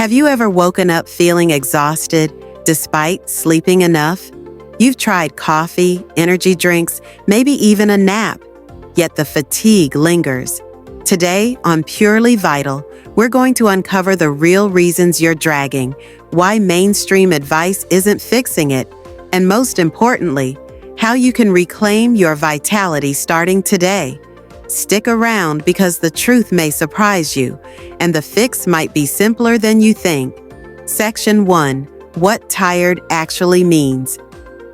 Have you ever woken up feeling exhausted despite sleeping enough? You've tried coffee, energy drinks, maybe even a nap, yet the fatigue lingers. Today on Purely Vital, we're going to uncover the real reasons you're dragging, why mainstream advice isn't fixing it, and most importantly, how you can reclaim your vitality starting today. Stick around because the truth may surprise you, and the fix might be simpler than you think. Section 1. What tired actually means.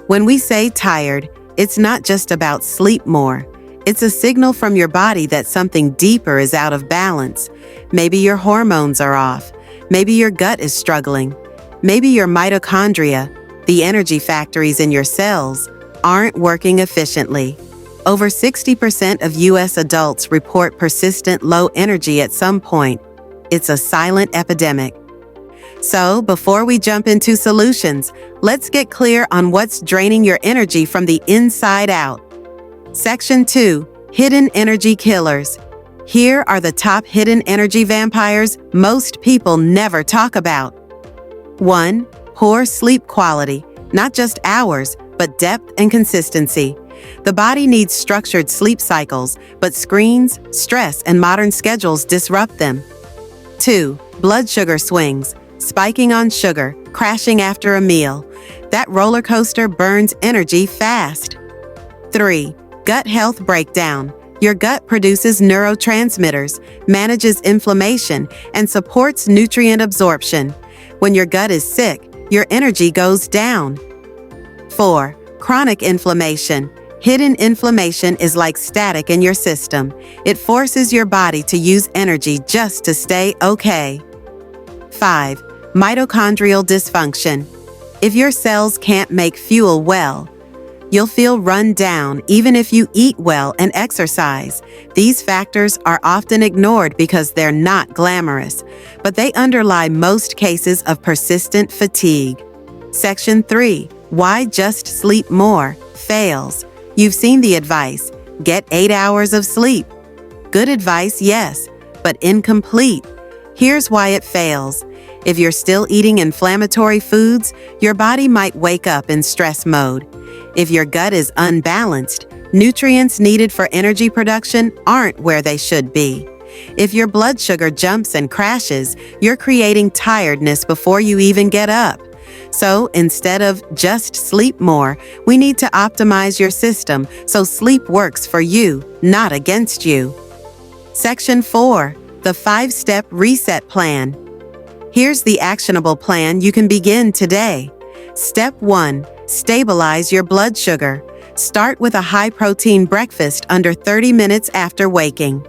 When we say tired, it's not just about sleep more. It's a signal from your body that something deeper is out of balance. Maybe your hormones are off. Maybe your gut is struggling. Maybe your mitochondria, the energy factories in your cells, aren't working efficiently. Over 60% of U.S. adults report persistent low energy at some point. It's a silent epidemic. So, before we jump into solutions, let's get clear on what's draining your energy from the inside out. Section 2. Hidden Energy Killers. Here are the top hidden energy vampires most people never talk about. 1. Poor sleep quality. Not just hours, but depth and consistency. The body needs structured sleep cycles, but screens, stress, and modern schedules disrupt them. 2. Blood sugar swings. Spiking on sugar, crashing after a meal. That roller coaster burns energy fast. 3. Gut health breakdown. Your gut produces neurotransmitters, manages inflammation, and supports nutrient absorption. When your gut is sick, your energy goes down. 4. Chronic inflammation. Hidden inflammation is like static in your system. It forces your body to use energy just to stay okay. 5. Mitochondrial dysfunction. If your cells can't make fuel well, you'll feel run down even if you eat well and exercise. These factors are often ignored because they're not glamorous, but they underlie most cases of persistent fatigue. Section 3. Why just sleep more? Fails. You've seen the advice. Get 8 hours of sleep. Good advice, yes, but incomplete. Here's why it fails. If you're still eating inflammatory foods, your body might wake up in stress mode. If your gut is unbalanced, nutrients needed for energy production aren't where they should be. If your blood sugar jumps and crashes, you're creating tiredness before you even get up. So instead of just sleep more, we need to optimize your system so sleep works for you, not against you. Section 4. The 5-step reset plan. Here's the actionable plan you can begin today. Step 1. Stabilize your blood sugar. Start with a high-protein breakfast under 30 minutes after waking.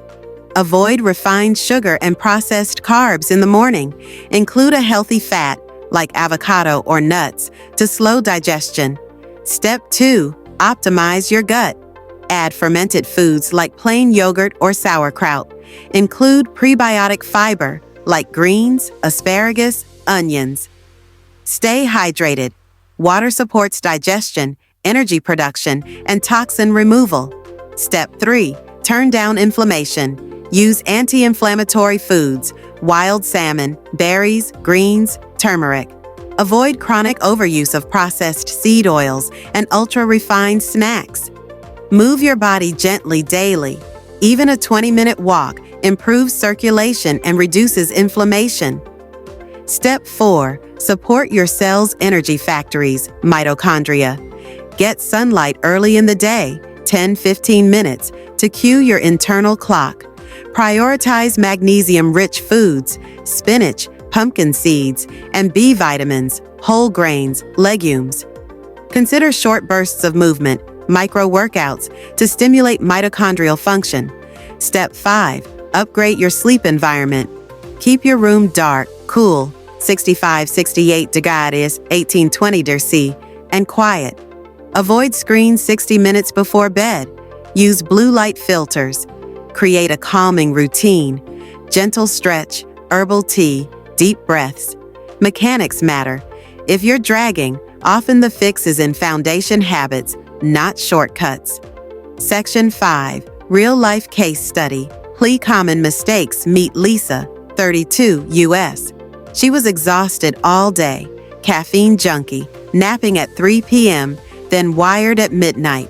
Avoid refined sugar and processed carbs in the morning. Include a healthy fat, like avocado or nuts, to slow digestion. Step 2. Optimize your gut. Add fermented foods like plain yogurt or sauerkraut. Include prebiotic fiber, like greens, asparagus, onions. Stay hydrated. Water supports digestion, energy production, and toxin removal. Step 3. Turn down inflammation. Use anti-inflammatory foods, wild salmon, berries, greens, turmeric. Avoid chronic overuse of processed seed oils and ultra-refined snacks. Move your body gently daily. Even a 20-minute walk improves circulation and reduces inflammation. Step 4. Support your cell's energy factories, mitochondria. Get sunlight early in the day, 10-15 minutes, to cue your internal clock. Prioritize magnesium-rich foods, spinach, pumpkin seeds, and B vitamins, whole grains, legumes. Consider short bursts of movement, micro-workouts, to stimulate mitochondrial function. Step 5. Upgrade your sleep environment. Keep your room dark, cool, 65-68 degrees, 18-20 C, and quiet. Avoid screens 60 minutes before bed. Use blue light filters. Create a calming routine. Gentle stretch, herbal tea, deep breaths. Mechanics matter. If you're dragging, often the fix is in foundation habits, not shortcuts. Section 5. Real-life case study. Common mistakes. Meet Lisa, 32, U.S. She was exhausted all day, caffeine junkie, napping at 3 p.m., then wired at midnight.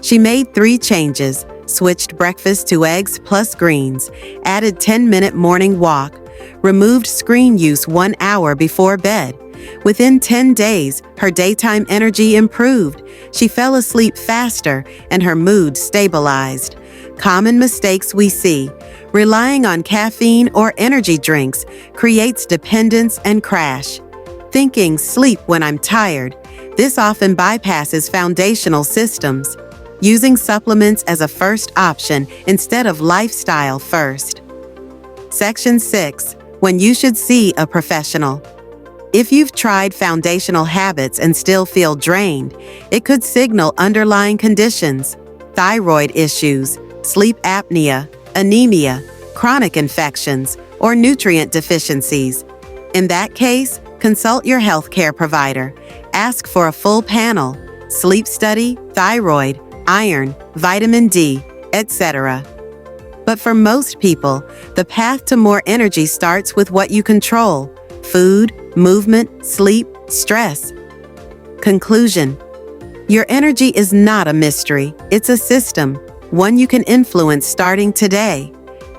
She made 3 changes, switched breakfast to eggs plus greens, added 10-minute morning walk, removed screen use 1 hour before bed. Within 10 days, her daytime energy improved. She fell asleep faster and her mood stabilized. Common mistakes we see: relying on caffeine or energy drinks creates dependence and crash. Thinking sleep when I'm tired. This often bypasses foundational systems. Using supplements as a first option instead of lifestyle first. Section 6. When you should see a professional. If you've tried foundational habits and still feel drained, it could signal underlying conditions: thyroid issues, sleep apnea, anemia, chronic infections, or nutrient deficiencies. In that case, consult your healthcare provider. Ask for a full panel: sleep study, thyroid, iron, vitamin D, etc. But for most people, the path to more energy starts with what you control: food, movement, sleep, stress. Conclusion: your energy is not a mystery, it's a system, one you can influence starting today.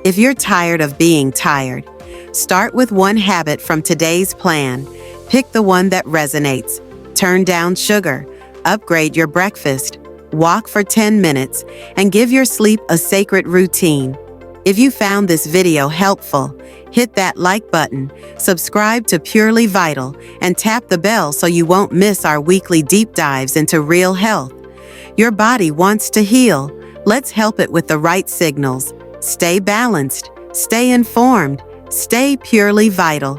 If you're tired of being tired, start with one habit from today's plan. Pick the one that resonates. Turn down sugar, upgrade your breakfast, walk for 10 minutes, and give your sleep a sacred routine. If you found this video helpful, hit that like button, subscribe to Purely Vital, and tap the bell so you won't miss our weekly deep dives into real health. Your body wants to heal. Let's help it with the right signals. Stay balanced, stay informed, stay purely vital.